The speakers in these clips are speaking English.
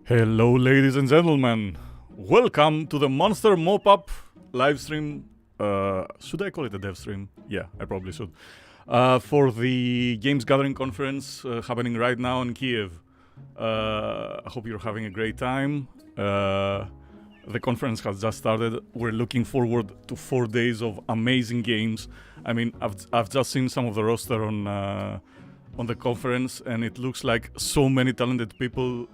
Hello, ladies and gentlemen. Welcome to the Monster Mop-Up live stream. Should I call it a dev stream? Yeah, I probably should. For the Games Gathering Conference happening right now in Kiev. I hope you're having a great time. The conference has just started. We're looking forward to 4 days of amazing games. I mean, I've just seen some of the roster on the conference, and it looks like so many talented people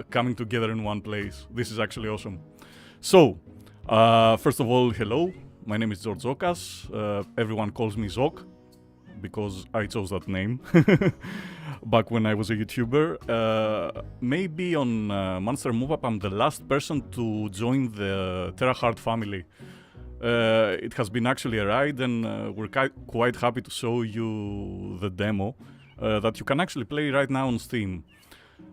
coming together in one place. This is actually awesome. So, first of all, hello. My name is George Zokas. Everyone calls me Zok because I chose that name back when I was a YouTuber. Maybe on Monster Move-Up, I'm the last person to join the TerraHeart family. It has been actually a ride, and we're quite happy to show you the demo that you can actually play right now on Steam.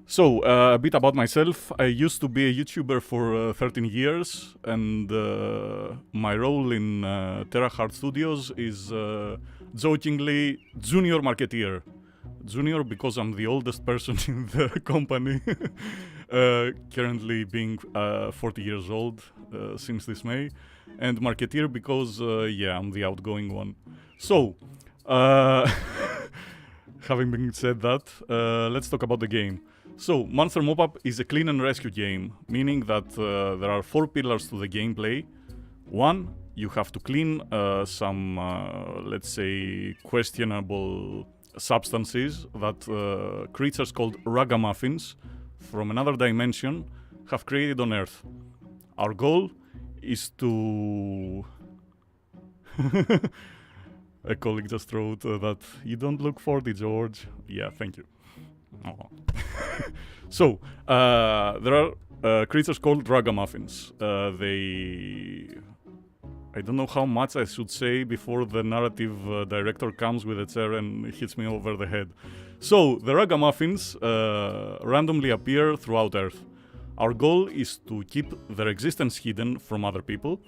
So, a bit about myself. I used to be a YouTuber for 13 years, and my role in TerraHeart Studios is jokingly junior marketeer. Junior because I'm the oldest person in the company, currently being 40 years old since this May, and marketeer because, yeah, I'm the outgoing one. So, having been said that, let's talk about the game. So, Monster Mop-Up is a clean and rescue game, meaning that there are 4 pillars to the gameplay. 1, you have to clean some, let's say, questionable substances that creatures called Ragamuffins from another dimension have created on Earth. Our goal is to... A colleague just wrote that you don't look 40, George. Yeah, thank you. Oh. So, there are creatures called Ragamuffins. I don't know how much I should say before the narrative director comes with a chair and hits me over the head. So, the Ragamuffins randomly appear throughout Earth. Our goal is to keep their existence hidden from other people.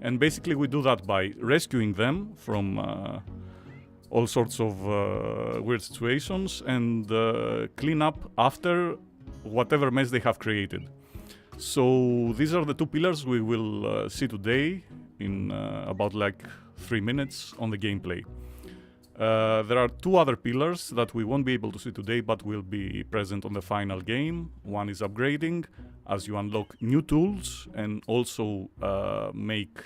And basically we do that by rescuing them from all sorts of weird situations and clean up after whatever mess they have created. So these are the 2 pillars we will see today in about like 3 minutes on the gameplay. There are 2 other pillars that we won't be able to see today but will be present on the final game. One is upgrading, as you unlock new tools and also make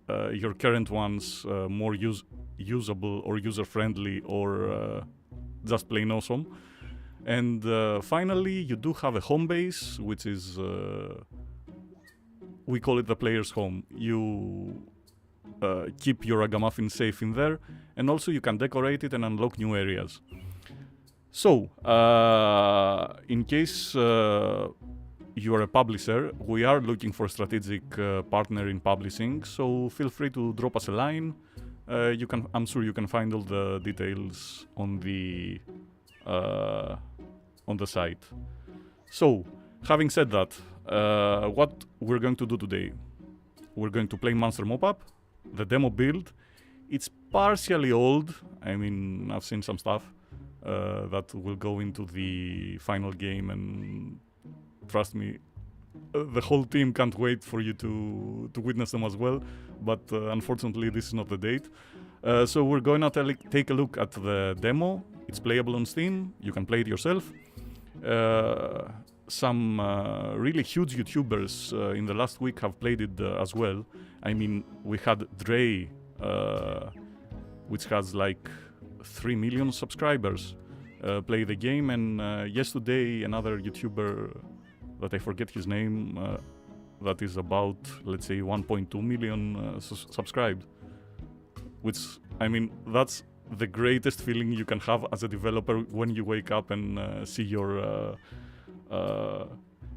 your current ones more usable or user-friendly or just plain awesome. And finally, you do have a home base, which is, we call it the player's home. You keep your Ragamuffin safe in there, and also you can decorate it and unlock new areas. So, in case you are a publisher, we are looking for a strategic partner in publishing, so feel free to drop us a line. I'm sure you can find all the details on the site. So, having said that, what we're going to do today? We're going to play Monster Mop-Up, the demo build. It's partially old. I mean, I've seen some stuff that will go into the final game, and trust me, the whole team can't wait for you to witness them as well, but unfortunately this is not the date. So we're going to take a look at the demo. It's playable on Steam, you can play it yourself. Some really huge YouTubers in the last week have played it as well. I mean, we had Dre, which has like 3 million subscribers, play the game, and yesterday another YouTuber that I forget his name, that is about, let's say, 1.2 million subscribed. Which, I mean, that's the greatest feeling you can have as a developer when you wake up and see your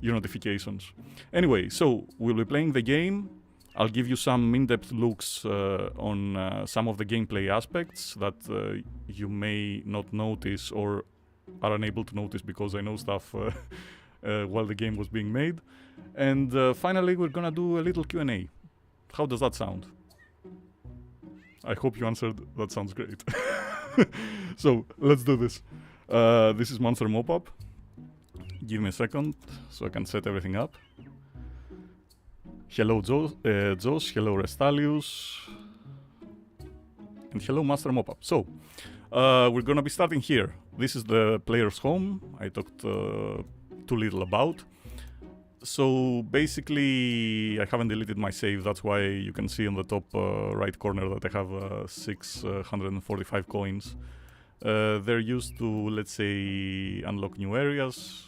notifications. Anyway, so we'll be playing the game. I'll give you some in-depth looks on some of the gameplay aspects that you may not notice or are unable to notice because I know stuff while the game was being made. And finally, we're gonna do a little Q&A. How does that sound? I hope you answered, that sounds great. So, let's do this. This is Monster Mop-Up. Give me a second so I can set everything up. Hello Josh, hello Restalius, and hello Master Mopup. So, we're gonna be starting here. This is the player's home. I talked too little about. So basically, I haven't deleted my save. That's why you can see on the top right corner that I have 645 coins. They're used to, let's say, unlock new areas.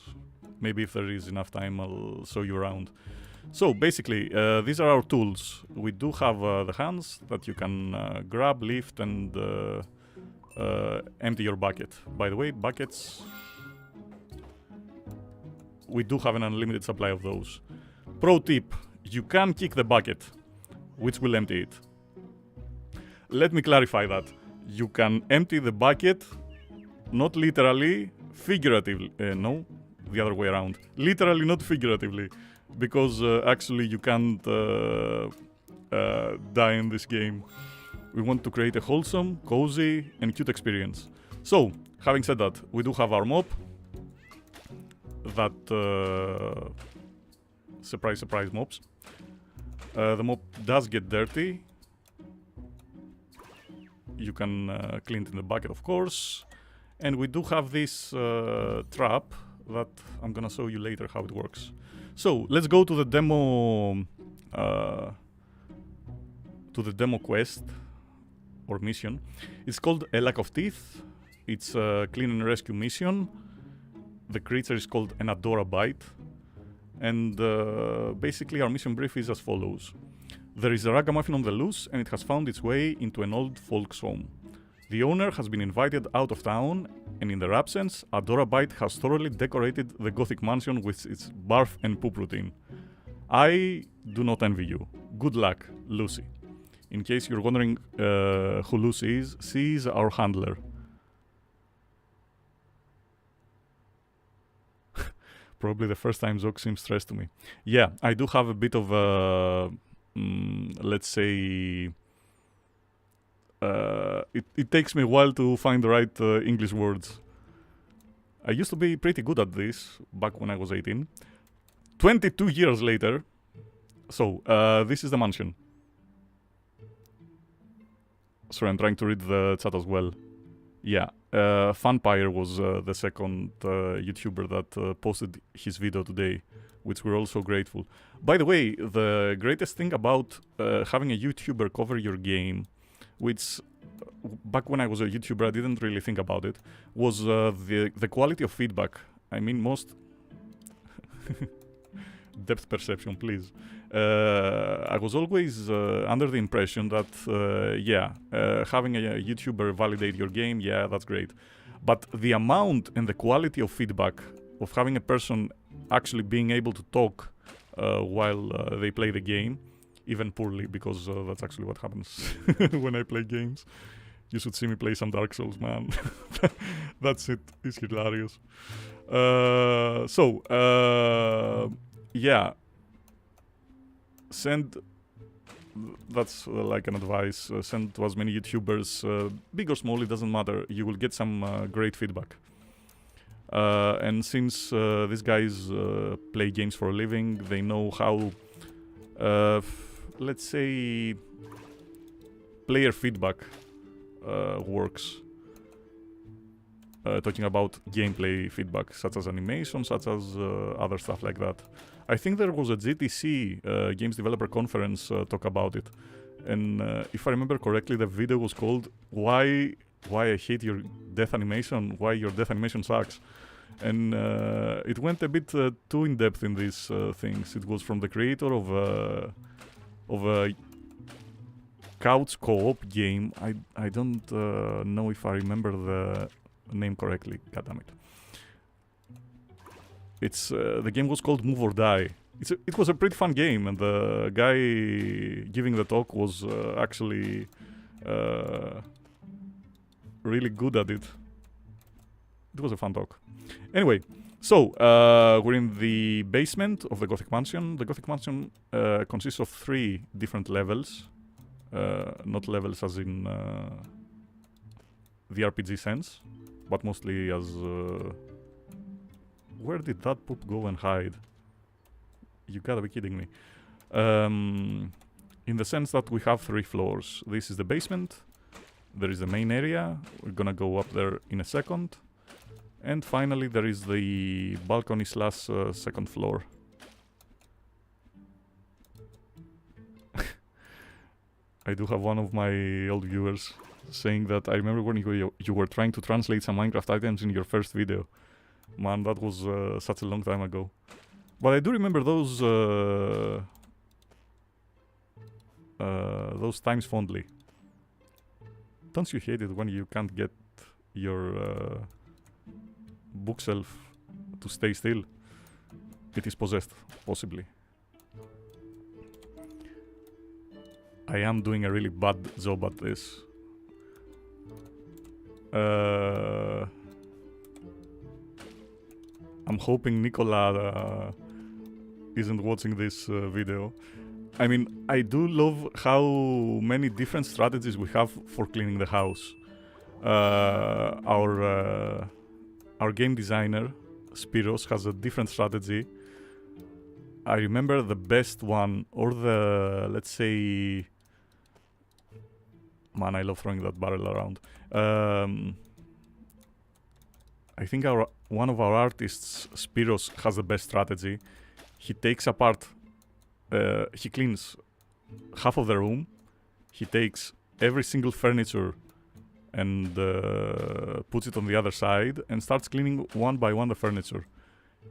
Maybe if there is enough time, I'll show you around. So basically, these are our tools. We do have the hands that you can grab, lift, and empty your bucket. By the way, buckets, we do have an unlimited supply of those. Pro tip, you can kick the bucket, which will empty it. Let me clarify that. You can empty the bucket, not literally, figuratively. No, the other way around. Literally, not figuratively. Because actually you can't die in this game. We want to create a wholesome, cozy, and cute experience. So, having said that, we do have our mop. That, surprise, surprise, mops. The mop does get dirty. You can clean it in the bucket, of course. And we do have this trap that I'm gonna show you later how it works. So, let's go to the demo quest or mission. It's called A Lack of Teeth. It's a clean and rescue mission. The creature is called an Adorabite. And basically our mission brief is as follows. There is a Ragamuffin on the loose and it has found its way into an old folk's home. The owner has been invited out of town, and in their absence, Adorabite has thoroughly decorated the Gothic mansion with its barf and poop routine. I do not envy you. Good luck, Lucy. In case you're wondering who Lucy is, she is our handler. Probably the first time Zog seems stressed to me. Yeah, I do have a bit of let's say... it takes me a while to find the right English words. I used to be pretty good at this back when I was 18. 22 years later. So, this is the mansion. Sorry, I'm trying to read the chat as well. Yeah, Funpire was the second YouTuber that posted his video today, which we're also grateful. By the way, the greatest thing about having a YouTuber cover your game, which back when I was a YouTuber I didn't really think about it, was the quality of feedback. I mean, most... depth perception, please. I was always under the impression that, having a YouTuber validate your game, yeah, that's great. But the amount and the quality of feedback of having a person actually being able to talk while they play the game, even poorly, because that's actually what happens when I play games. You should see me play some Dark Souls, man. That's it. It's hilarious. Yeah. Send... That's like an advice. Send to as many YouTubers, big or small, it doesn't matter. You will get some great feedback. And since these guys play games for a living, they know how... let's say player feedback works. Talking about gameplay feedback, such as animation, such as other stuff like that. I think there was a GTC, Games Developer Conference, talk about it. And if I remember correctly, the video was called Why I Hate Your Death Animation, Why Your Death Animation Sucks. And it went a bit too in-depth in these things. It was from the creator of a couch co-op game. I don't know if I remember the name correctly. God damn it. It's the game was called Move or Die. It was a pretty fun game, and the guy giving the talk was actually really good at it. It was a fun talk. Anyway, so we're in the basement of the Gothic Mansion. The Gothic Mansion consists of 3 different levels. Not levels as in the RPG sense, but mostly as Where did that poop go and hide? You gotta be kidding me. In the sense that we have 3 floors. This is the basement. There is the main area. We're gonna go up there in a second. And finally there is the balcony slash second floor. I do have one of my old viewers saying that I remember when you were trying to translate some Minecraft items in your first video. Man, that was such a long time ago. But I do remember those times fondly. Don't you hate it when you can't get your bookshelf to stay still? It is possessed, possibly. I am doing a really bad job at this. I'm hoping Nicola isn't watching this video. I mean, I do love how many different strategies we have for cleaning the house. Our game designer, Spiros, has a different strategy. I remember the best one, or the, let's say... Man, I love throwing that barrel around. I think one of our artists, Spiros, has the best strategy. He takes apart... he cleans half of the room. He takes every single furniture and puts it on the other side and starts cleaning one by one the furniture.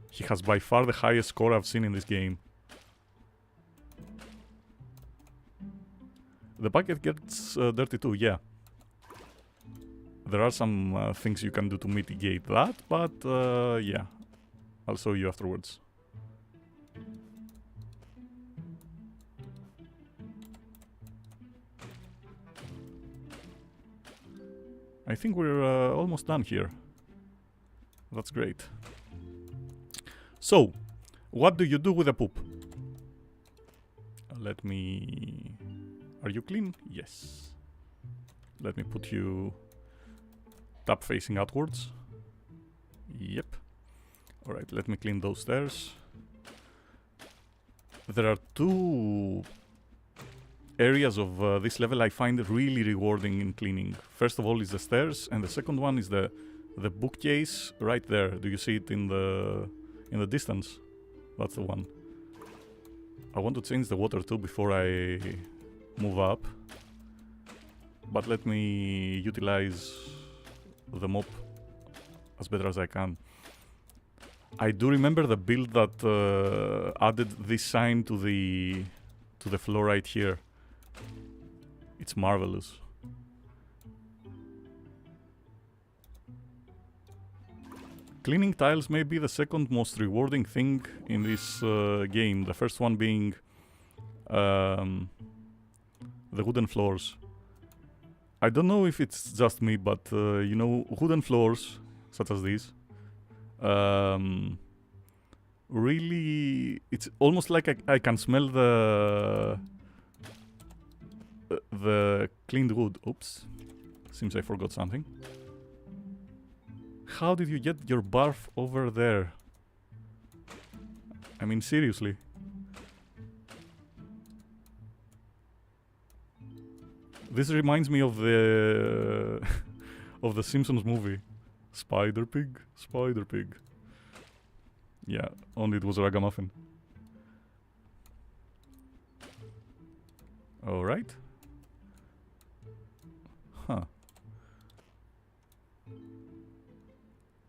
He has by far the highest score I've seen in this game. The bucket gets dirty too, yeah. There are some things you can do to mitigate that, but yeah, I'll show you afterwards. I think we're almost done here. That's great. So, what do you do with a poop? Let me... Are you clean? Yes. Let me put you top facing outwards. Yep. Alright, let me clean those stairs. There are 2 areas of this level I find really rewarding in cleaning. First of all is the stairs, and the second one is the bookcase right there. Do you see it in the distance? That's the one. I want to change the water too before I move up, but let me utilize the mop as better as I can. I do remember the build that added this sign to the floor right here. It's marvelous. Cleaning tiles may be the second most rewarding thing in this game. The first one being the wooden floors. I don't know if it's just me, but you know, wooden floors such as these, really, it's almost like I can smell the cleaned wood. Oops, seems I forgot something. How did you get your barf over there? I mean, seriously. This reminds me of the of the Simpsons movie, Spider Pig, Spider Pig. Yeah, only it was Ragamuffin. All right. Huh.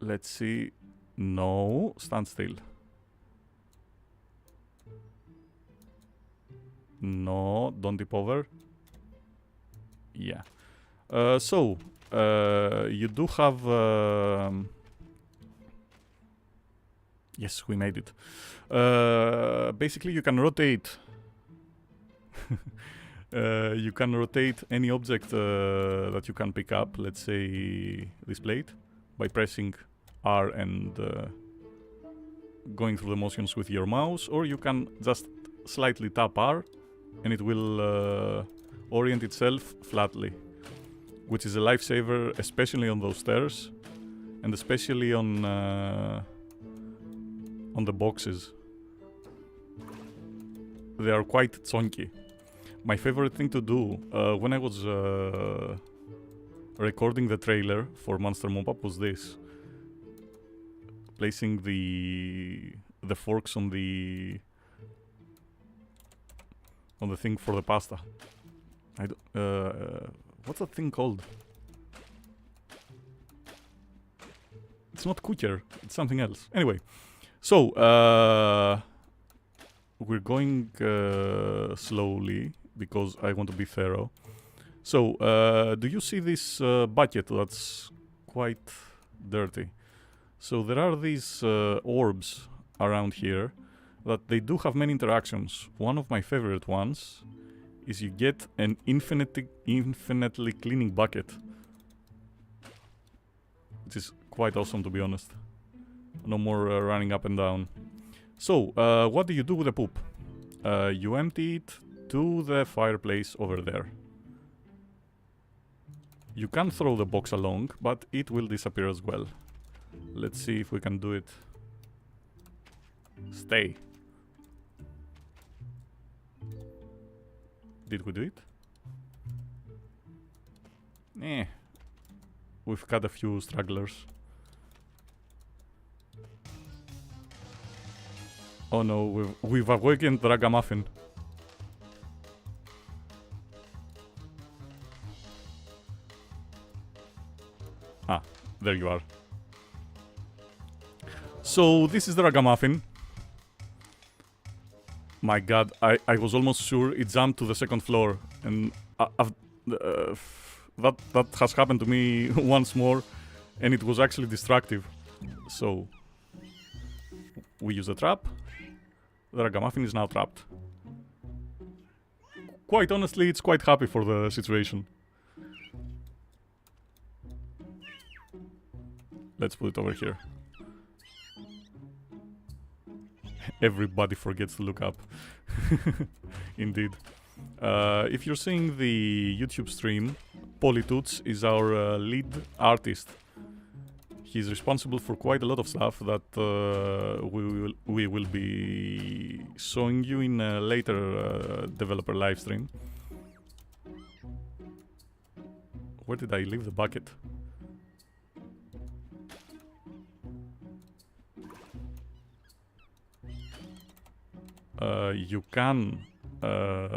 Let's see. No, stand still. No, don't tip over. Yeah. So, you do have... yes, we made it. Basically, you can rotate... you can rotate any object that you can pick up, let's say this plate, by pressing R and going through the motions with your mouse, or you can just slightly tap R and it will orient itself flatly, which is a lifesaver, especially on those stairs, and especially on on the boxes. They are quite chunky. My favorite thing to do when I was recording the trailer for Monster Mop-Up was this. Placing the forks on the thing for the pasta. What's that thing called? It's not cooker, it's something else. Anyway, so we're going slowly because I want to be thorough. So, do you see this bucket that's quite dirty? So there are these orbs around here that they do have many interactions. One of my favorite ones is you get an infinitely cleaning bucket. Which is quite awesome, to be honest. No more running up and down. So, what do you do with the poop? You empty it to the fireplace over there. You can throw the box along, but it will disappear as well. Let's see if we can do it. Stay. Did we do it? Eh. We've got a few stragglers. Oh no, we've awakened Ragamuffin. Ah, there you are. So this is the Ragamuffin. My god, I was almost sure it jumped to the second floor, and that has happened to me once more, and it was actually destructive. So we use a trap. The Ragamuffin is now trapped. Quite honestly, it's quite happy for the situation. Let's put it over here. Everybody forgets to look up. Indeed. If you're seeing the YouTube stream, Polytoots is our lead artist. He's responsible for quite a lot of stuff that we will be showing you in a later developer livestream. Where did I leave the bucket? You can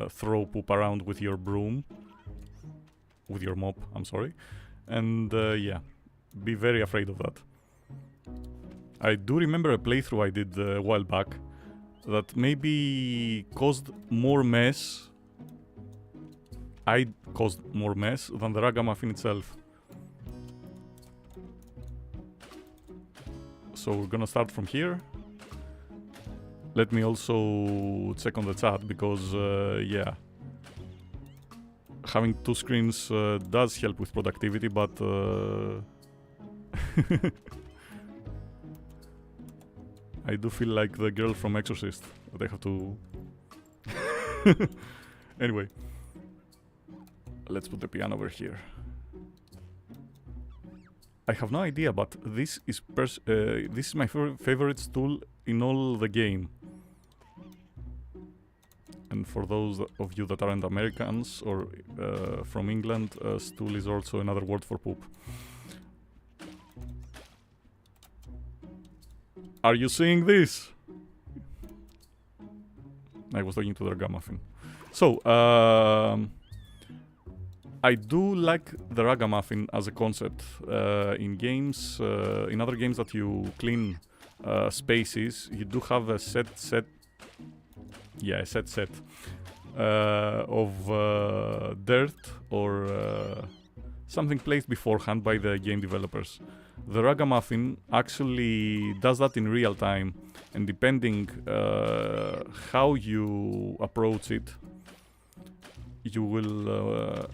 throw poop around with your broom. With your mop, I'm sorry. And yeah, be very afraid of that. I do remember a playthrough I did a while back that maybe caused more mess. I caused more mess than the Ragamuffin itself. So we're gonna start from here. Let me also check on the chat because, yeah, having two screens does help with productivity, but I do feel like the girl from Exorcist that I have to... Anyway, let's put the piano over here. I have no idea, but this is my favorite stool in all the game. And for those of you that aren't Americans or from England, stool is also another word for poop. Are you seeing this? I was talking to the Ragamuffin. So, I do like the Ragamuffin as a concept. In games, in other games that you clean spaces, you do have a set of dirt or something placed beforehand by the game developers. The Ragamuffin actually does that in real time, and depending how you approach it, you will...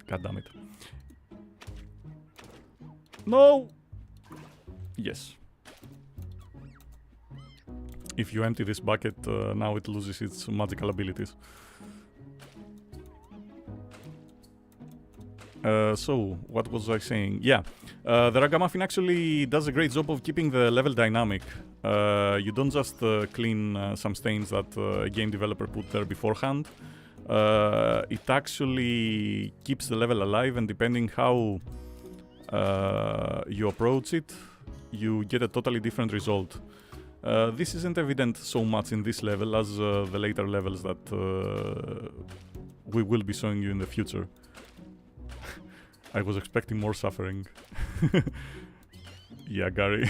God damn it. No! Yes. If you empty this bucket, now it loses its magical abilities. So, what was I saying? Yeah, the Ragamuffin actually does a great job of keeping the level dynamic. you don't just clean some stains that a game developer put there beforehand. It actually keeps the level alive, and depending how you approach it, you get a totally different result. This isn't evident so much in this level as the later levels that we will be showing you in the future. I was expecting more suffering. Yeah, Gary.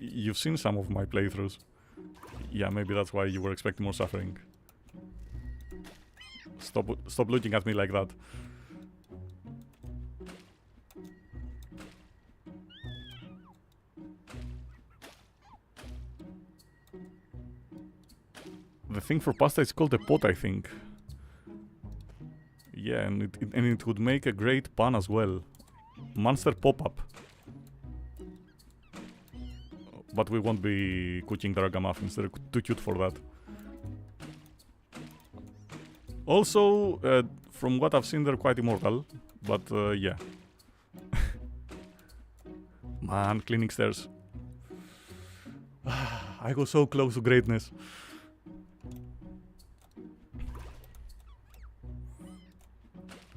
You've seen some of my playthroughs. Yeah, maybe that's why you were expecting more suffering. Stop looking at me like that. The thing for pasta is called a pot, I think. Yeah, and it would make a great pan as well. Monster pop-up. But we won't be cooking the Ragamuffins, they're too cute for that. Also, from what I've seen, they're quite immortal. But yeah. Man, cleaning stairs. I go so close to greatness.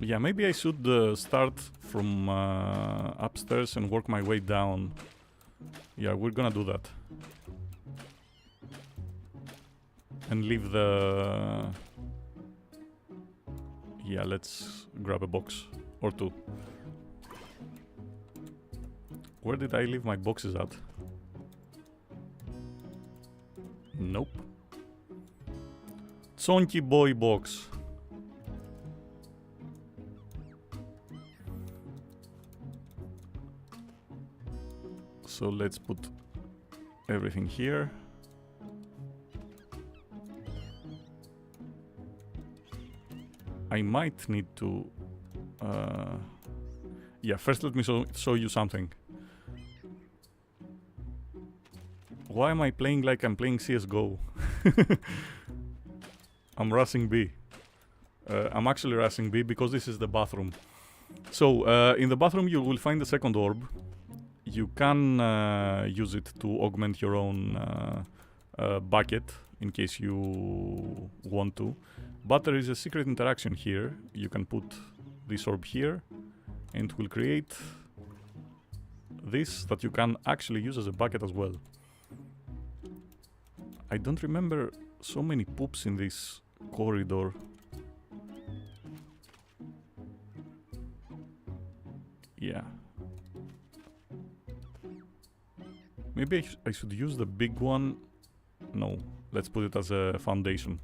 Yeah, maybe I should start from upstairs and work my way down. Yeah, we're gonna do that. And leave the... Yeah, let's grab a box or two. Where did I leave my boxes at? Nope. Chonky boy box. So let's put everything here. I might need to... yeah, first let me show you something. Why am I playing like I'm playing CSGO? I'm rushing B. I'm actually rushing B because this is the bathroom. So, in the bathroom you will find the second orb. You can use it to augment your own bucket in case you want to. But there is a secret interaction here. You can put this orb here and it will create this that you can actually use as a bucket as well. I don't remember so many poops in this corridor. Yeah. Maybe I should use the big one. No, let's put it as a foundation.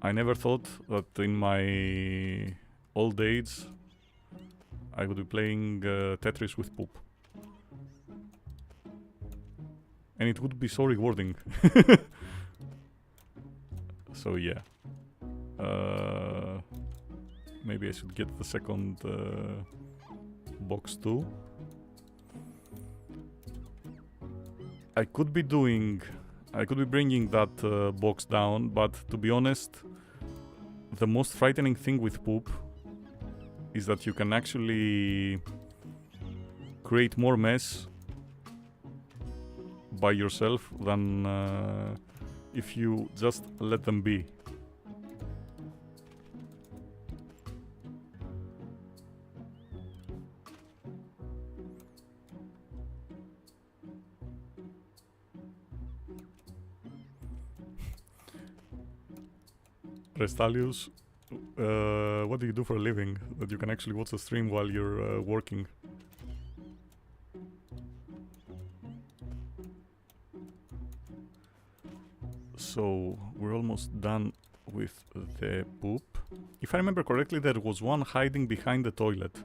I never thought that in my old age I would be playing Tetris with poop. And it would be so rewarding. So yeah. Maybe I should get the second box too. I could be bringing that box down, but to be honest, the most frightening thing with poop is that you can actually create more mess by yourself than if you just let them be. Restalius, what do you do for a living that you can actually watch the stream while you're working? So we're almost done with the poop. If I remember correctly, there was one hiding behind the toilet.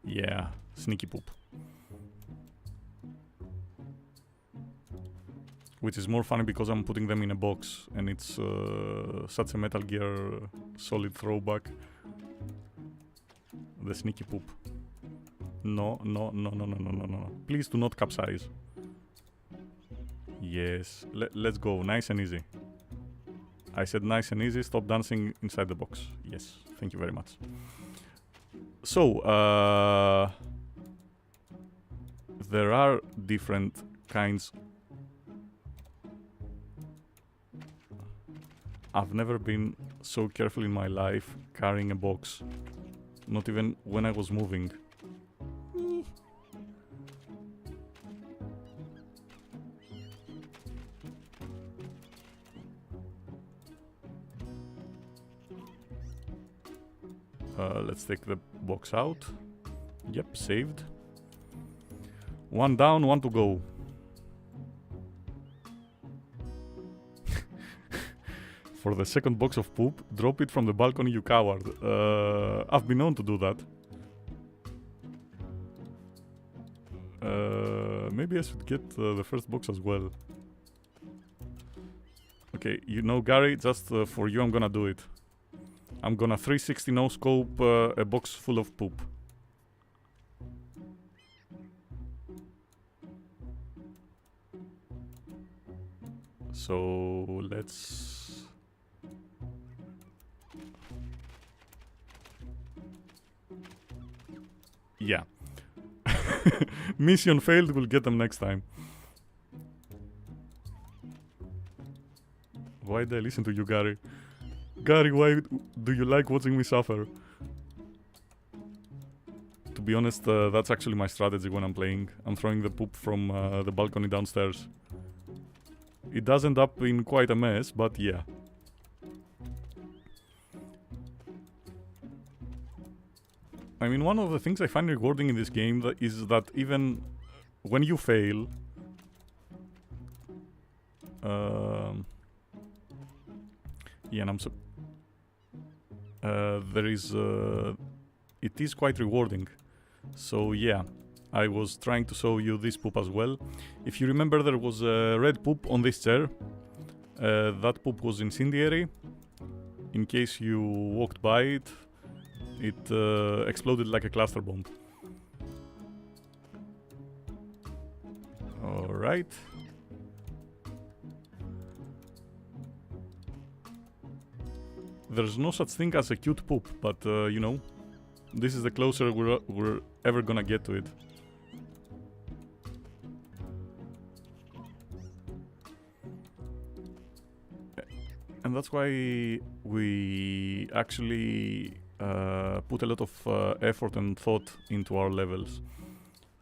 Yeah, sneaky poop. Which is more funny because I'm putting them in a box and it's such a Metal Gear Solid throwback. The sneaky poop. No, no, no, no, no, no, no, no. Please do not capsize. Yes, let's go, nice and easy. I said nice and easy, stop dancing inside the box. Yes, thank you very much. So, there are different kinds. I've never been so careful in my life carrying a box. Not even when I was moving. Let's take the box out. Yep, saved. One down, one to go. For the second box of poop, drop it from the balcony, you coward. I've been known to do that. Maybe I should get the first box as well. Okay, you know, Gary, just for you, I'm gonna do it. I'm gonna 360 no scope a box full of poop. So let's... Yeah. Mission failed, we'll get them next time. Why did I listen to you, Gary? Gary, why do you like watching me suffer? To be honest, that's actually my strategy when I'm playing. I'm throwing the poop from the balcony downstairs. It does end up in quite a mess, but yeah. I mean, one of the things I find rewarding in this game is that even when you fail... yeah, and I'm so... there is... it is quite rewarding. So yeah, I was trying to show you this poop as well. If you remember, there was a red poop on this chair. That poop was incendiary. In case you walked by it, it exploded like a cluster bomb. Alright. There's no such thing as a cute poop, but you know, this is the closer we're ever gonna get to it. And that's why we actually put a lot of effort and thought into our levels.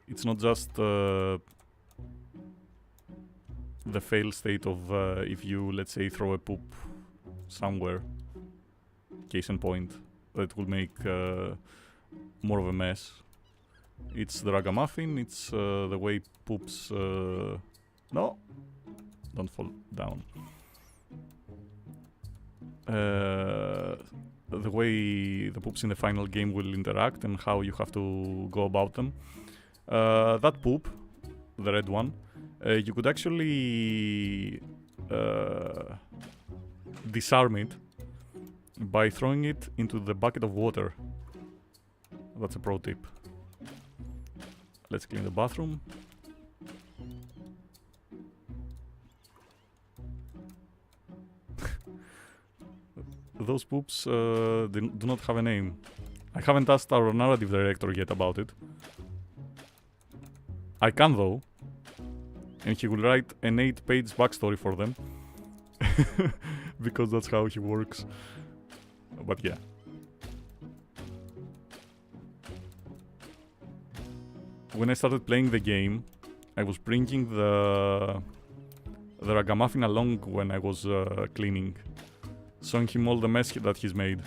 It's not just the fail state of if you, let's say, throw a poop somewhere, case in point, that will make more of a mess. It's the Ragamuffin, it's the way poops... no! Don't fall down. The way the poops in the final game will interact and how you have to go about them. That poop, the red one, you could actually disarm it by throwing it into the bucket of water. That's a pro tip. Let's clean the bathroom. Those poops do not have a name. I haven't asked our narrative director yet about it. I can though. And he will write an 8-page backstory for them. Because that's how he works. But yeah. When I started playing the game, I was bringing the Ragamuffin along when I was cleaning, showing him all the mess that he's made.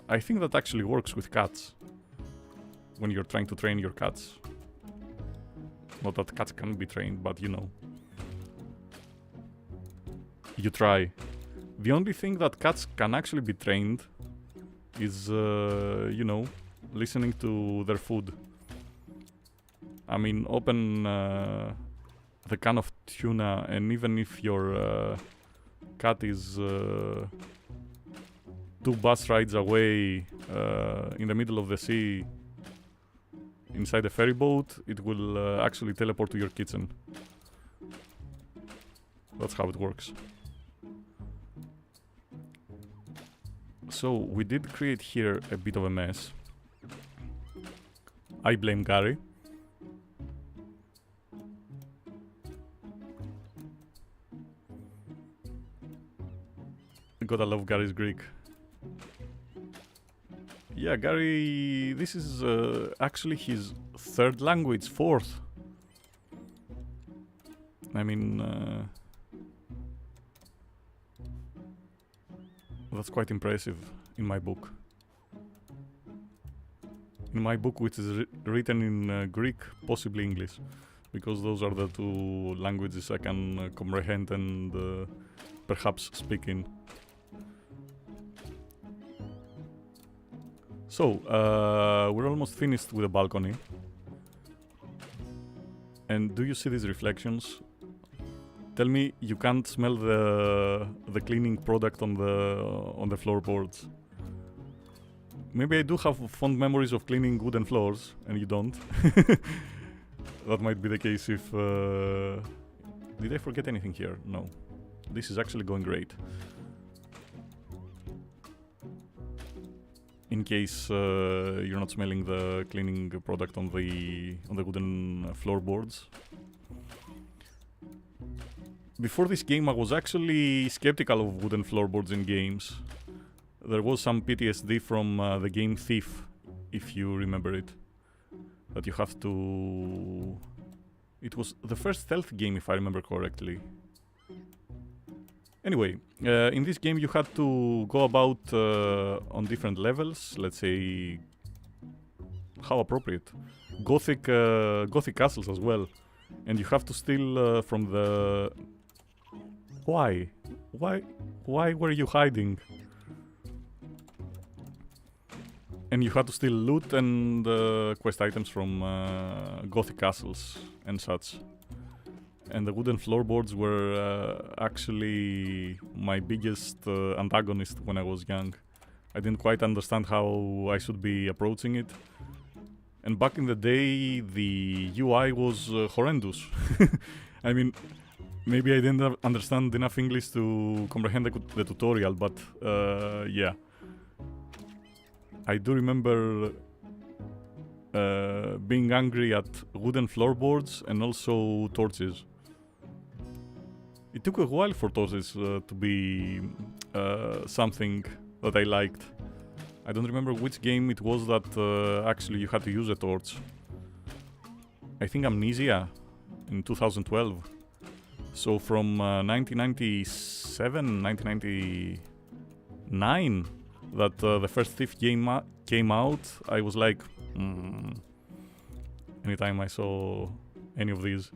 I think that actually works with cats, when you're trying to train your cats. Not that cats can be trained, but you know. You try. The only thing that cats can actually be trained is, you know, listening to their food. I mean, open the can of tuna, and even if your cat is 2 bus rides away in the middle of the sea inside a ferry boat, it will actually teleport to your kitchen. That's how it works. So we did create here a bit of a mess. I blame Gary. Gotta love Gary's Greek. Yeah, Gary, this is actually his third language, fourth. I mean, that's quite impressive in my book. In my book, which is written in Greek, possibly English, because those are the two languages I can comprehend and perhaps speak in. So, we're almost finished with the balcony. And do you see these reflections? Tell me you can't smell the cleaning product on the floorboards. Maybe I do have fond memories of cleaning wooden floors, and you don't. That might be the case if... Did I forget anything here? No. This is actually going great. In case you're not smelling the cleaning product on the wooden floorboards. Before this game, I was actually skeptical of wooden floorboards in games. There was some PTSD from the game Thief, if you remember it. That you have to... It was the first stealth game, if I remember correctly. Anyway, in this game you had to go about on different levels, let's say... How appropriate. Gothic castles as well. And you have to steal from the... Why? Why were you hiding? And you had to steal loot and quest items from Gothic castles and such. And the wooden floorboards were actually my biggest antagonist when I was young. I didn't quite understand how I should be approaching it. And back in the day, the UI was horrendous. I mean, maybe I didn't understand enough English to comprehend the tutorial, but yeah. I do remember being angry at wooden floorboards and also torches. It took a while for torches to be something that I liked. I don't remember which game it was that actually you had to use a torch. I think Amnesia in 2012. So from 1997, 1999, that the first Thief game came out, I was like, anytime I saw any of these.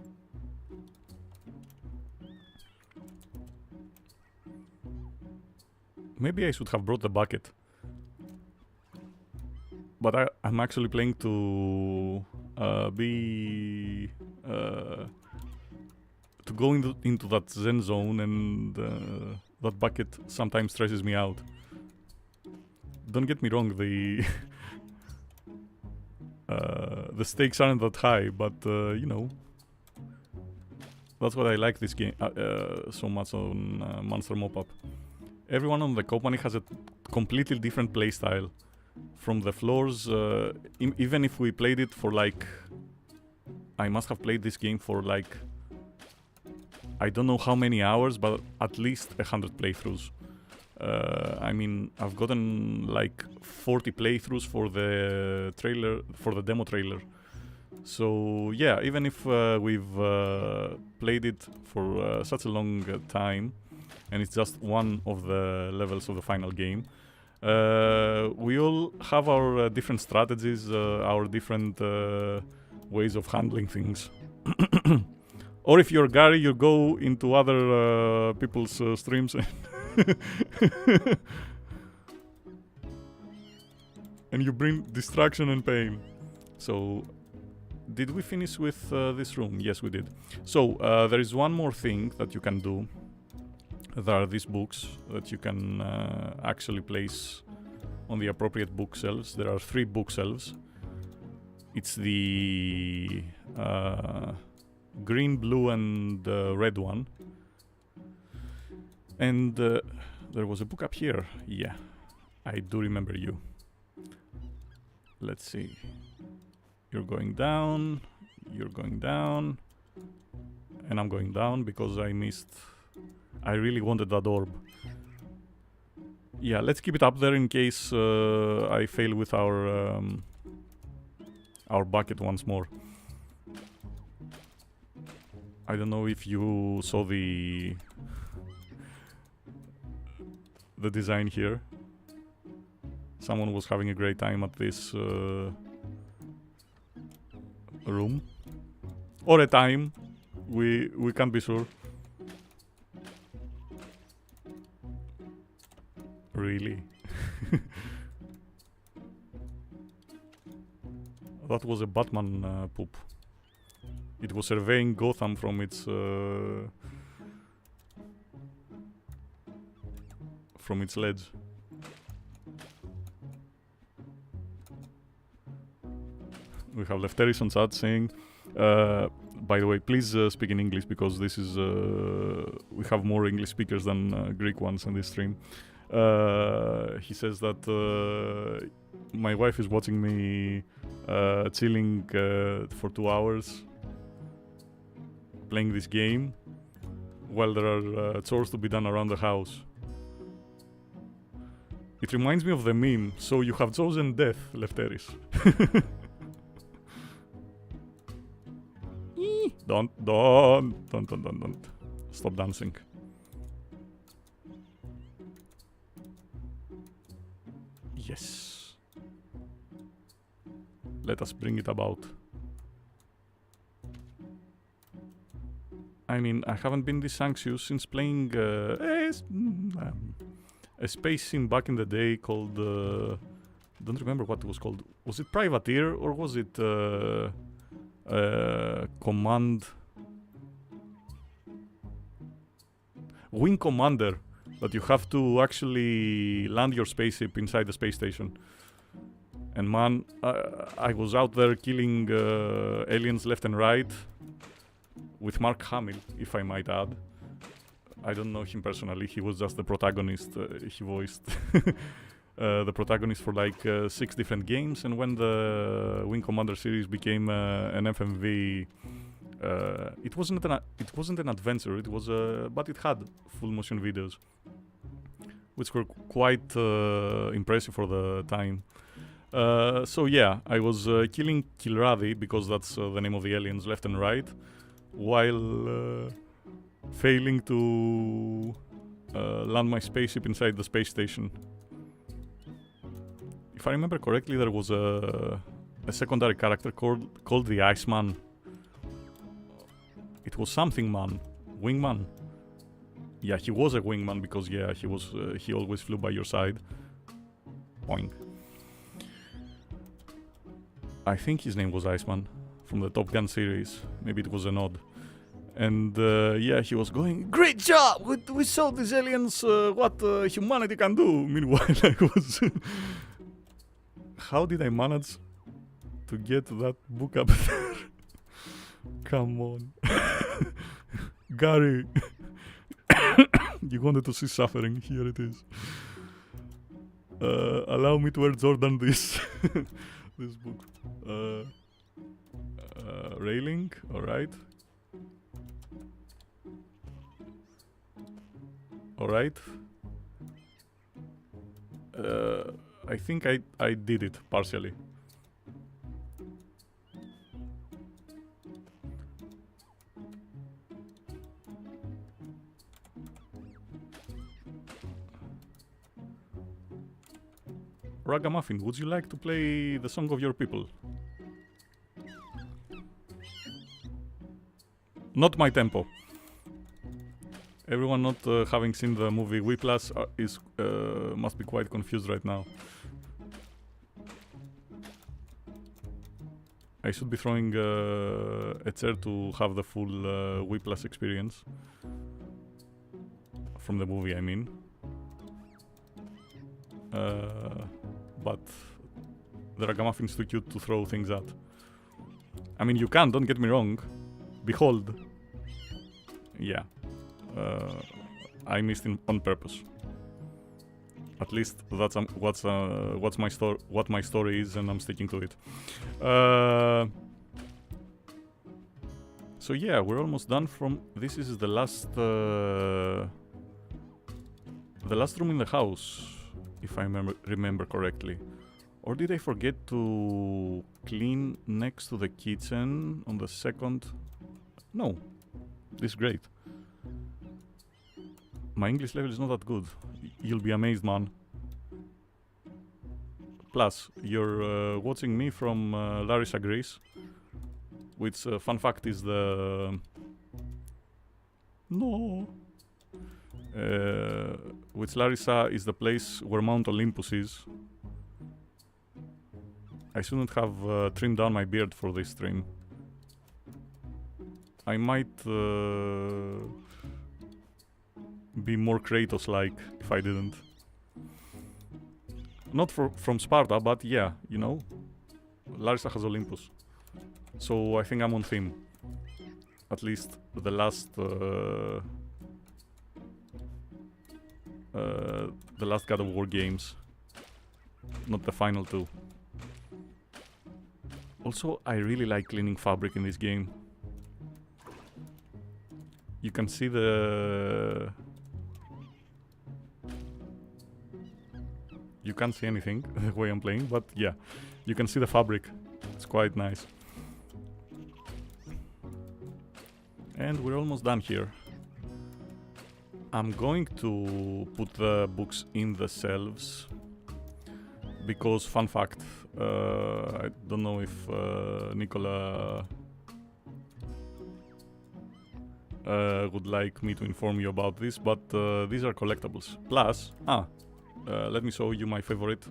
Maybe I should have brought the bucket. But I'm actually playing to to go into that zen zone, and that bucket sometimes stresses me out. Don't get me wrong, the the stakes aren't that high, but you know, that's what I like this game so much on Monster Mop-Up. Everyone on the company has a completely different playstyle. From the floors, even if we played it for like... I must have played this game for like... I don't know how many hours, but at least 100 playthroughs. I mean, I've gotten like 40 playthroughs for the trailer, for the demo trailer. So yeah, even if we've played it for such a long time, and it's just one of the levels of the final game, we all have our different strategies, our different ways of handling things. Or if you're Gary, you go into other people's streams and you bring distraction and pain. So, did we finish with this room? Yes, we did. So, there is one more thing that you can do. There are these books that you can actually place on the appropriate bookshelves. There are 3 bookshelves. It's the green, blue, and red one. And there was a book up here. Yeah, I do remember you. Let's see. You're going down. You're going down. And I'm going down because I missed... I really wanted that orb. Yeah, let's keep it up there in case I fail with our bucket once more. I don't know if you saw the design here. Someone was having a great time at this room. Or a time. We can't be sure. Really? That was a Batman poop. It was surveying Gotham from its ledge. We have Lefteris on chat saying, by the way, please speak in English because this is we have more English speakers than Greek ones in this stream. He says that my wife is watching me chilling for 2 hours playing this game while there are chores to be done around the house. It reminds me of the meme, so you have chosen death, Lefteris. Don't. Stop dancing. Yes. Let us bring it about. I mean, I haven't been this anxious since playing a space sim back in the day called... don't remember what it was called. Was it Privateer or was it Command... Wing Commander, that you have to actually land your spaceship inside the space station. And man, I was out there killing aliens left and right with Mark Hamill, if I might add. I don't know him personally, he was just the protagonist. He voiced the protagonist for like 6 different games, and when the Wing Commander series became an FMV, it wasn't an adventure. It was but it had full motion videos, which were quite impressive for the time. So yeah, I was killing Kilrathi because that's the name of the aliens left and right, while failing to land my spaceship inside the space station. If I remember correctly, there was a secondary character called the Iceman. It was something man, wingman. Yeah, he was a wingman because yeah, he always flew by your side. Boing. I think his name was Iceman from the Top Gun series. Maybe it was a nod. And yeah, he was going, great job! We showed these aliens what humanity can do. Meanwhile, I was... How did I manage to get that book up there? Come on. Gary. You wanted to see suffering. Here it is. Allow me to Air Jordan this. This book. Railing, alright. Alright. I think I did it partially. Ragamuffin, would you like to play the song of your people? Not my tempo. Everyone not having seen the movie Whiplash must be quite confused right now. I should be throwing a chair to have the full Whiplash experience. From the movie, I mean. But the Ragamuffins too cute to throw things at. I mean, you can, don't get me wrong. Behold. Yeah. I missed it on purpose. At least that's what my story is, and I'm sticking to it. So yeah, we're almost done from. This is the last room in the house, if I remember correctly. Or did I forget to clean next to the kitchen on the second? No, this is great. My English level is not that good. You'll be amazed, man. Plus, you're watching me from Larissa, Greece. Which, fun fact, is the... No! Which Larissa is the place where Mount Olympus is. I shouldn't have trimmed down my beard for this stream. I might be more Kratos-like if I didn't. Not from Sparta, but yeah, you know. Larissa has Olympus. So I think I'm on theme. At least the last God of War games. Not the final two. Also, I really like cleaning fabric in this game. You can see the... You can't see anything the way I'm playing, but yeah, you can see the fabric. It's quite nice. And we're almost done here. I'm going to put the books in the shelves because, fun fact, I don't know if Nicola would like me to inform you about this, but these are collectibles. Plus, let me show you my favorite.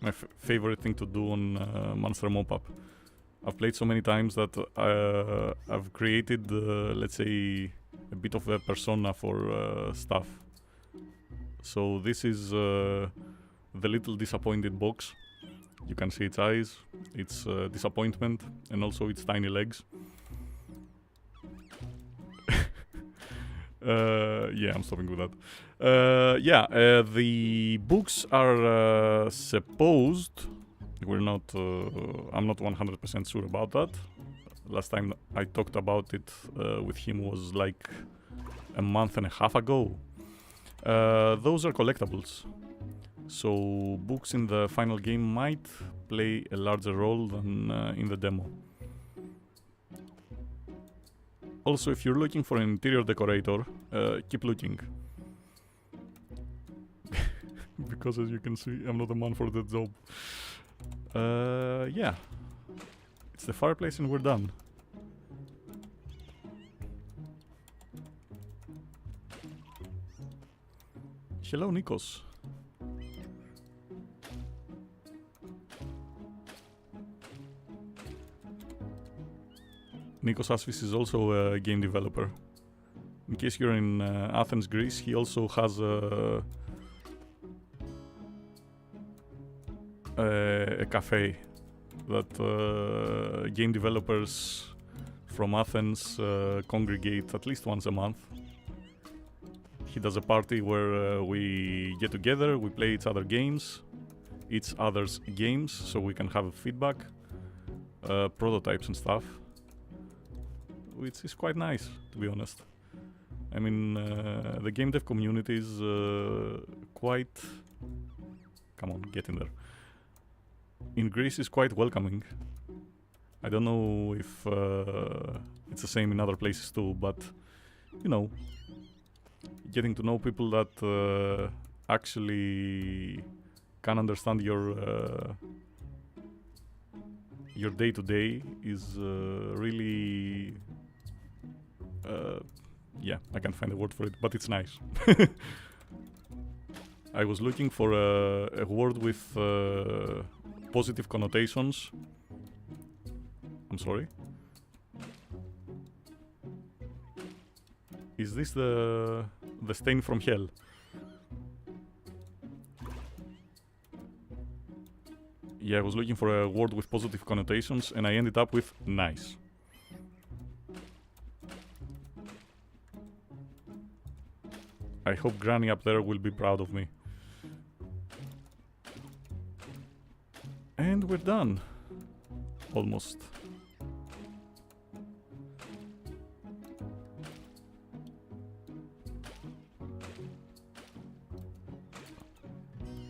My favorite thing to do on Monster Mop-Up. I've played so many times that I've created, let's say, a bit of a persona for stuff. So this is the little disappointed box. You can see its eyes, its disappointment, and also its tiny legs. Yeah, I'm stopping with that. The books are supposed... I'm not 100% sure about that. Last time I talked about it with him was like a month and a half ago. Those are collectibles. So books in the final game might play a larger role than in the demo. Also, if you're looking for an interior decorator, keep looking. Because as you can see, I'm not a man for that job. Yeah. It's the fireplace and we're done. Hello, Nikos. Nikos Asfis is also a game developer. In case you're in Athens, Greece, he also has a cafe that game developers from Athens congregate at least once a month. He does a party where we get together, we play each other's games, so we can have feedback, prototypes and stuff, which is quite nice, to be honest. I mean, the game dev community is quite... Come on, get in there. In Greece is quite welcoming. I don't know if it's the same in other places too, but, you know, getting to know people that actually can understand your day-to-day is really... yeah, I can't find a word for it, but it's nice. I was looking for a word with positive connotations. I'm sorry. Is this the stain from hell? Yeah, I was looking for a word with positive connotations and I ended up with nice. I hope Granny up there will be proud of me. And we're done. Almost.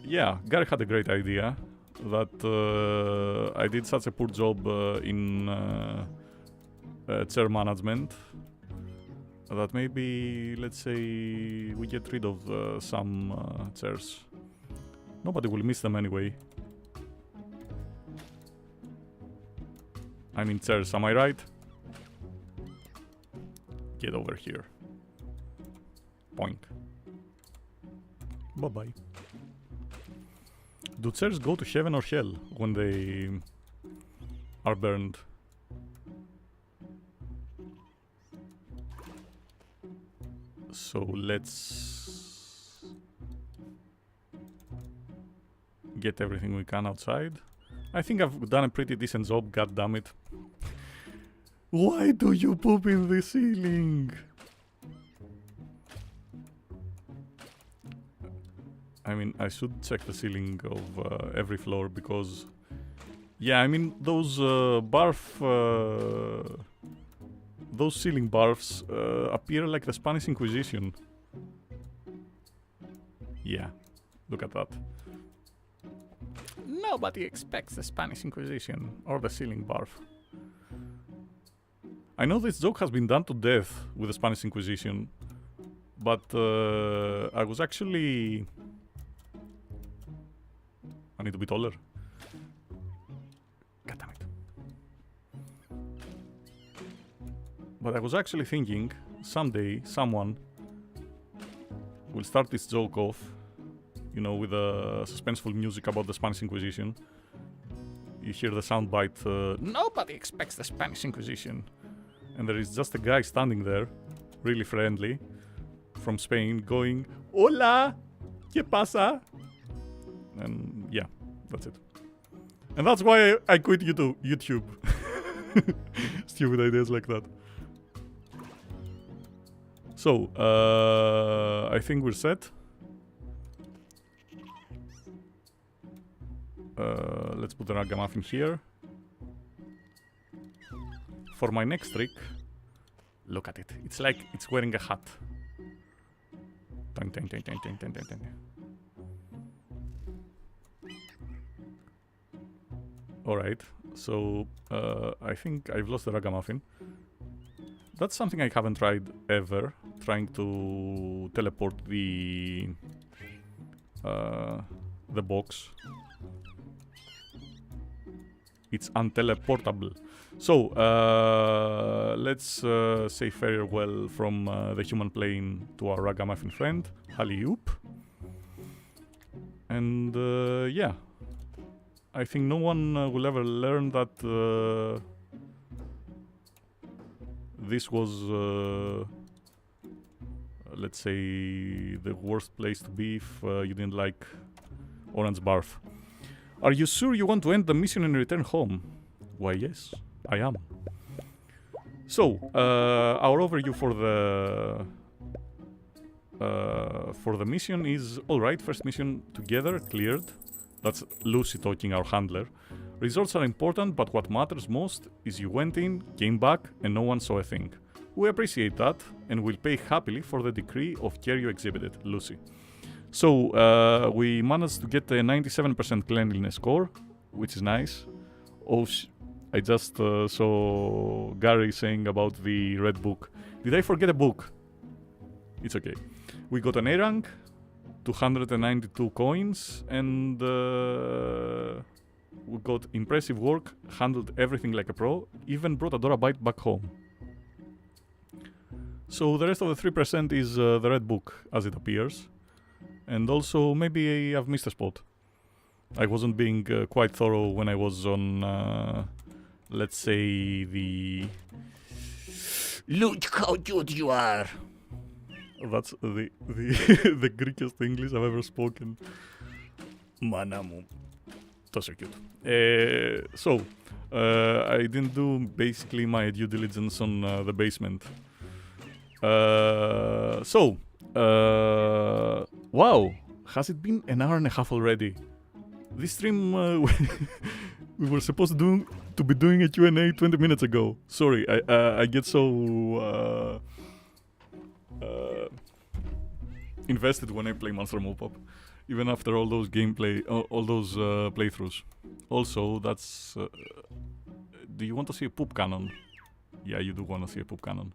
Yeah, Gary had a great idea that I did such a poor job in chair management that maybe, let's say, we get rid of some chairs. Nobody will miss them anyway. I mean chairs, am I right? Get over here. Poink. Bye-bye. Do chairs go to heaven or hell when they are burned? So let's get everything we can outside. I think I've done a pretty decent job, god damn it. Why do you poop in the ceiling? I mean, I should check the ceiling of every floor because... Yeah, I mean, those those ceiling barfs appear like the Spanish Inquisition. Yeah, look at that. Nobody expects the Spanish Inquisition or the ceiling barf. I know this joke has been done to death with the Spanish Inquisition, but I was actually... I need to be taller. God damn it. But I was actually thinking, someday, someone will start this joke off, you know, with a suspenseful music about the Spanish Inquisition. You hear the soundbite, nobody expects the Spanish Inquisition. And there is just a guy standing there, really friendly, from Spain, going, Hola! ¿Qué pasa? And yeah, that's it. And that's why I quit YouTube. Stupid ideas like that. So, I think we're set. Let's put the Ragamuffin here. For my next trick, look at it. It's like it's wearing a hat. Dun, dun, dun, dun, dun, dun, dun, dun. Alright, so I think I've lost the Ragamuffin. That's something I haven't tried ever, trying to teleport the box. It's unteleportable. So, let's say farewell from the human plane to our Ragamuffin friend, Halley-oop. And yeah. I think no one will ever learn that this was, let's say, the worst place to be if you didn't like orange barf. Are you sure you want to end the mission and return home? Why, yes, I am. So, our overview for the mission is, alright, first mission together, cleared. That's Lucy talking, our handler. Results are important, but what matters most is you went in, came back, and no one saw a thing. We appreciate that, and will pay happily for the degree of care you exhibited, Lucy. So, we managed to get a 97% cleanliness score, which is nice. Oh, I just saw Gary saying about the red book. Did I forget a book? It's okay. We got an A rank, 292 coins, and we got impressive work, handled everything like a pro, even brought Adorabite back home. So the rest of the 3% is the red book, as it appears. And also, maybe I've missed a spot. I wasn't being quite thorough when I was on, let's say, the... Look how cute you are! That's the the Greekest English I've ever spoken. Manamu. That's so cute. So, I didn't do basically my due diligence on the basement. So, Wow, has it been an hour and a half already? This stream, we were supposed to be doing a Q&A 20 minutes ago. Sorry, I get so invested when I play Monster Mop-Up, even after all those playthroughs. Also, that's... do you want to see a poop cannon? Yeah, you do want to see a poop cannon.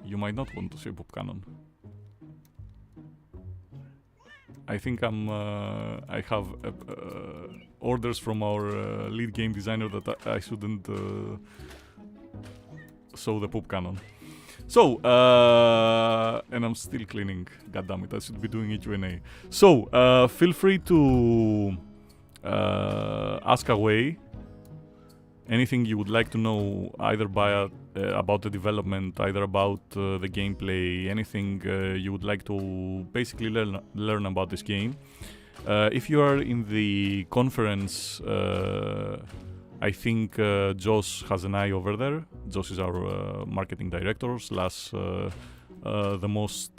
You might not want to see a poop cannon. I think I have orders from our lead game designer that I shouldn't show the poop cannon. So, and I'm still cleaning. God damn it, I should be doing a Q&A. So, feel free to ask away anything you would like to know, either about the development, either about the gameplay, anything you would like to basically learn about this game. If you are in the conference, I think Josh has an eye over there. Josh is our marketing director slash the most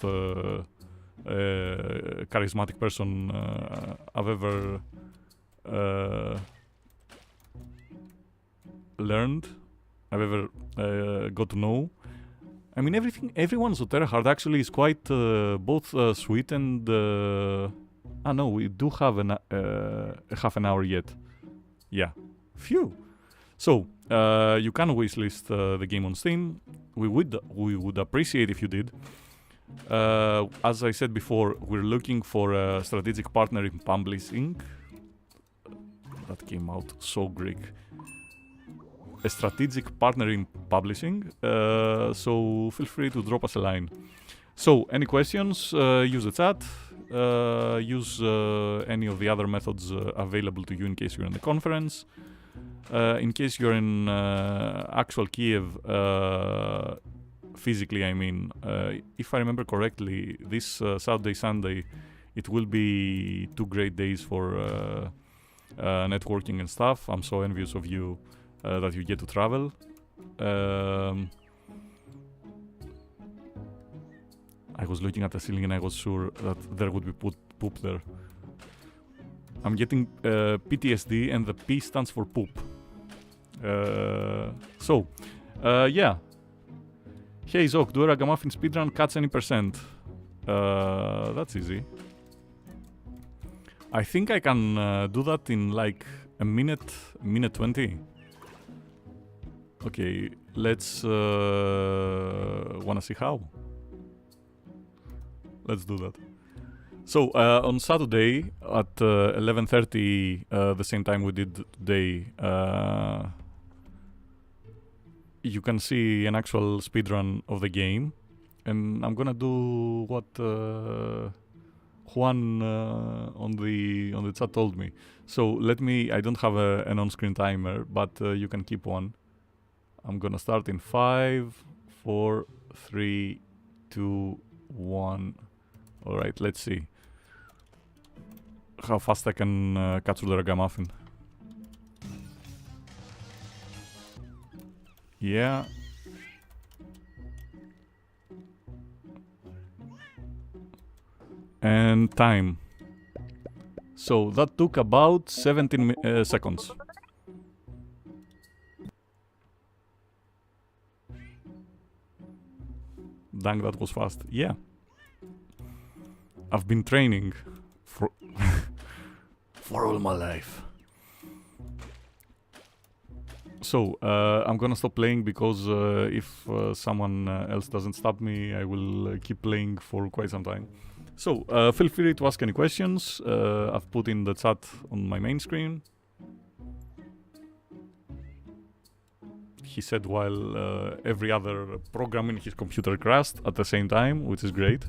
charismatic person I've ever learned, I've ever got to know. I mean, everyone on Terrahard actually is quite both sweet and... no, we do have half an hour yet. Yeah. Phew. So, you can wishlist the game on Steam. We would appreciate if you did. As I said before, we're looking for a strategic partner in publishing. That came out so Greek. A strategic partner in publishing, so feel free to drop us a line. So, any questions, use the chat, use any of the other methods available to you in case you're in the conference. In case you're in actual Kiev, physically I mean, if I remember correctly, this Saturday, Sunday, it will be 2 great days for networking and stuff. I'm so envious of you. That you get to travel. I was looking at the ceiling and I was sure that there would be poop there. I'm getting PTSD and the P stands for poop. Yeah. Hey Zok, do a Ragamuffin speedrun, catch any percent. That's easy. I think I can do that in like a minute 20. Okay, let's wanna see how. Let's do that. So on Saturday at 11:30, the same time we did today, you can see an actual speedrun of the game, and I'm gonna do what Juan on the chat told me. So I don't have an on-screen timer, but you can keep one. I'm gonna start in 5, 4, 3, 2, 1. Alright, let's see how fast I can capture the Ragamuffin. Yeah. And time. So that took about 17 seconds. Dang, that was fast. Yeah. I've been training for for all my life. So, I'm gonna stop playing because if someone else doesn't stop me, I will keep playing for quite some time. So, feel free to ask any questions. I've put in the chat on my main screen. He said while every other program in his computer crashed at the same time, which is great.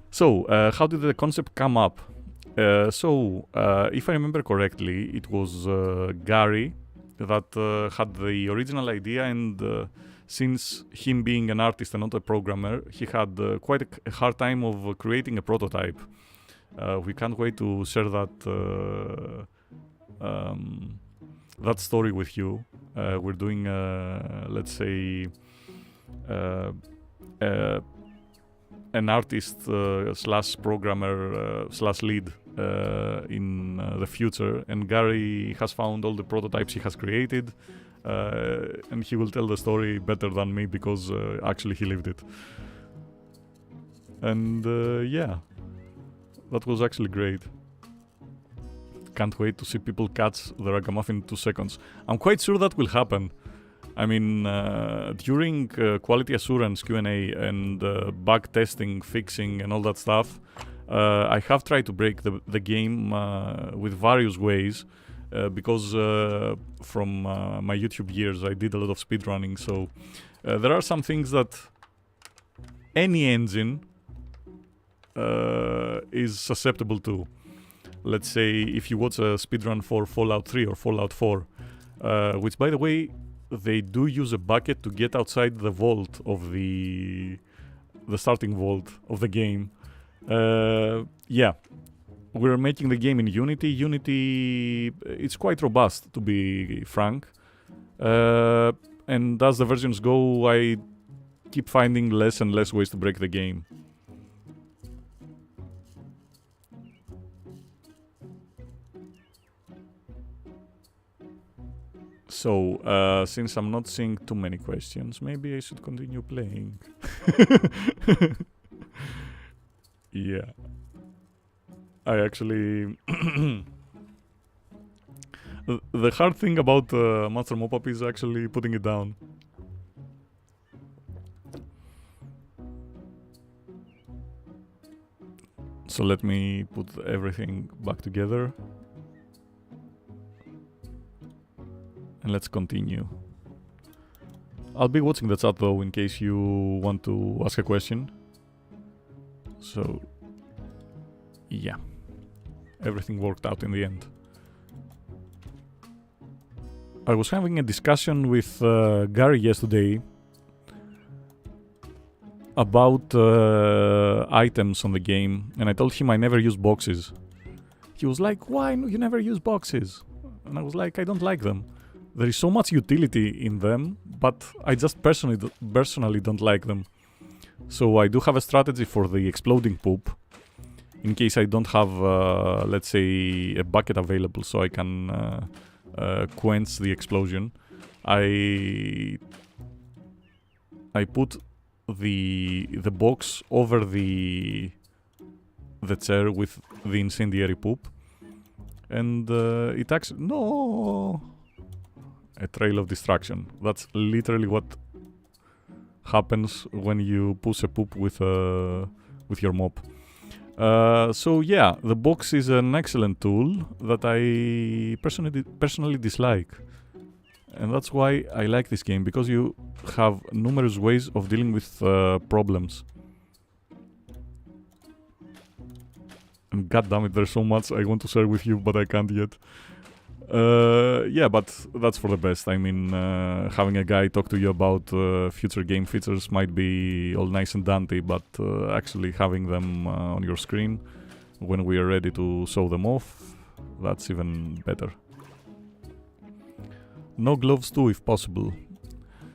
So, how did the concept come up? If I remember correctly, it was Gary that had the original idea, and since him being an artist and not a programmer, he had quite a hard time of creating a prototype. We can't wait to share that that story with you. We're doing, let's say, an artist slash programmer slash lead in the future, and Gary has found all the prototypes he has created, and he will tell the story better than me because actually he lived it. And yeah, that was actually great. Can't wait to see people catch the Ragamuffin in 2 seconds. I'm quite sure that will happen. I mean, during quality assurance Q&A and bug testing, fixing and all that stuff, I have tried to break the game with various ways because from my YouTube years I did a lot of speedrunning, so there are some things that any engine is susceptible to. Let's say if you watch a speedrun for Fallout 3 or Fallout 4, which by the way, they do use a bucket to get outside the vault of the starting vault of the game. Yeah, we're making the game in Unity. Unity, it's quite robust, to be frank. And as the versions go, I keep finding less and less ways to break the game. So, since I'm not seeing too many questions, maybe I should continue playing. Yeah. I actually... the hard thing about Monster Mop-Up is actually putting it down. So let me put everything back together. And let's continue. I'll be watching the chat though, in case you want to ask a question. So, yeah. Everything worked out in the end. I was having a discussion with Gary yesterday about items on the game, and I told him I never use boxes. He was like, why you never use boxes? And I was like, I don't like them. There is so much utility in them, but I just personally don't like them. So I do have a strategy for the exploding poop, in case I don't have, let's say, a bucket available so I can quench the explosion. I put the box over the chair with the incendiary poop, and it actually a trail of destruction. That's literally what happens when you push a poop with your mop. So yeah, the box is an excellent tool that I personally dislike, and that's why I like this game, because you have numerous ways of dealing with problems. And god damn it, there's so much I want to share with you, but I can't yet. Yeah, but that's for the best. I mean, having a guy talk to you about future game features might be all nice and dandy, but actually having them on your screen when we are ready to show them off, that's even better. No gloves too, if possible.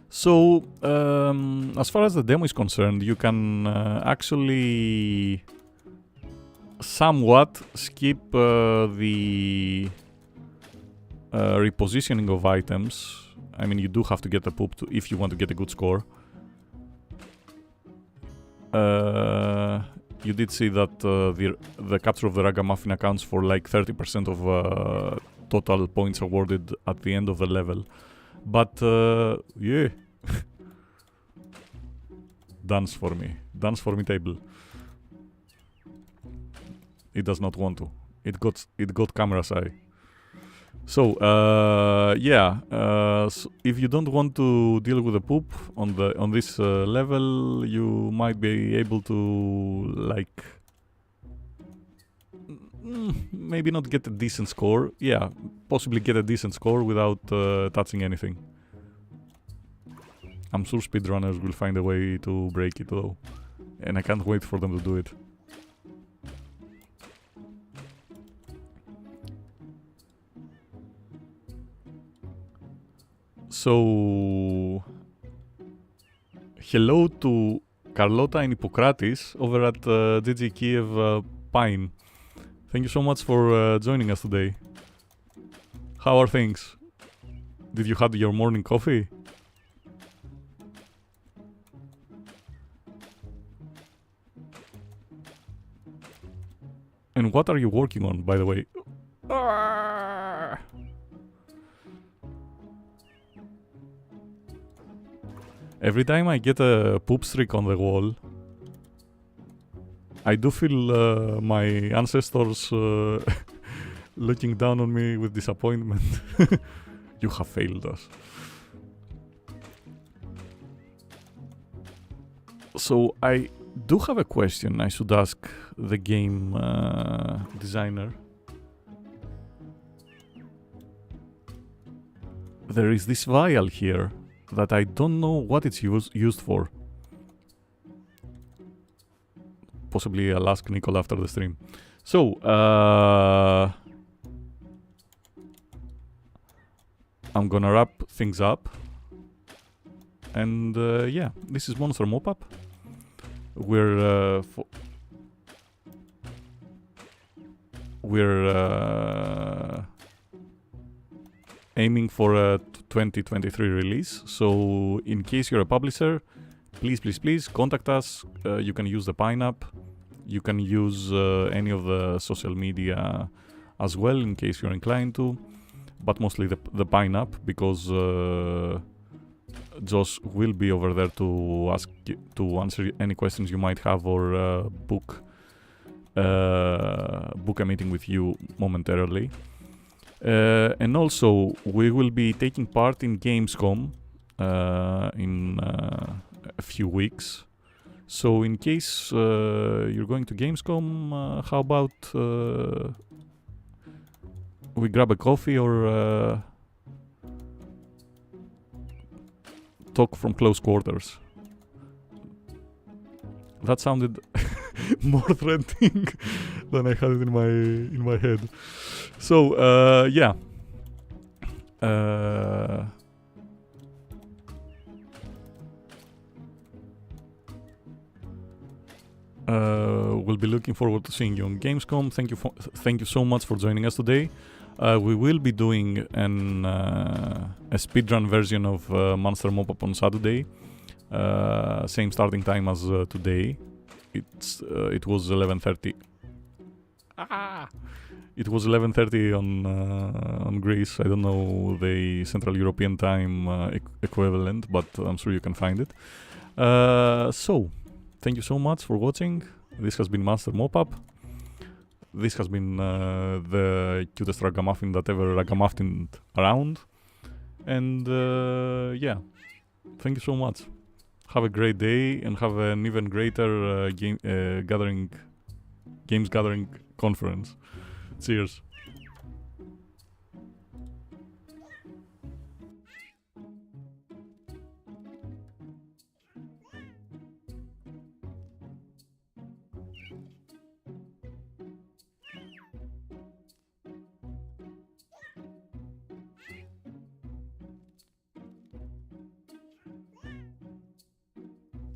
So, as far as the demo is concerned, you can actually somewhat skip the repositioning of items. I mean, you do have to get a poop if you want to get a good score. You did see that the capture of the Ragamuffin accounts for like 30% of total points awarded at the end of the level. But yeah, dance for me table. It does not want to. It got camera's eye. So yeah, so if you don't want to deal with the poop on this level, you might be able to like maybe not get a decent score. Yeah, possibly get a decent score without touching anything. I'm sure speedrunners will find a way to break it though, and I can't wait for them to do it. So, hello to Carlota and Hippocrates over at GG Kiev Pine. Thank you so much for joining us today. How are things? Did you have your morning coffee? And what are you working on, by the way? Every time I get a poop streak on the wall, I do feel my ancestors looking down on me with disappointment. You have failed us. So I do have a question I should ask the game designer. There is this vial here that I don't know what it's used for. Possibly I'll ask Nicole after the stream. So, I'm gonna wrap things up. And yeah, this is Monster Mop-Up. We're aiming for a 2023 release. So in case you're a publisher, please contact us. You can use the Pine app. You can use any of the social media as well in case you're inclined to, but mostly the Pine app, because Josh will be over there to answer any questions you might have, or book a meeting with you momentarily. And also, we will be taking part in Gamescom in a few weeks. So in case you're going to Gamescom, how about we grab a coffee or talk from close quarters? That sounded more threatening than I had it in my head. So yeah. We'll be looking forward to seeing you on Gamescom. Thank you so much for joining us today. We will be doing a speedrun version of Monster Mop-Up on Saturday. Same starting time as today. It was 11:30. It was 11:30 on Greece. I don't know the Central European time equivalent, but I'm sure you can find it. So, thank you so much for watching. This has been Monster Mop-Up. This has been the cutest Ragamuffin that ever Ragamuffined around. And yeah, thank you so much. Have a great day and have an even greater games gathering conference. Cheers.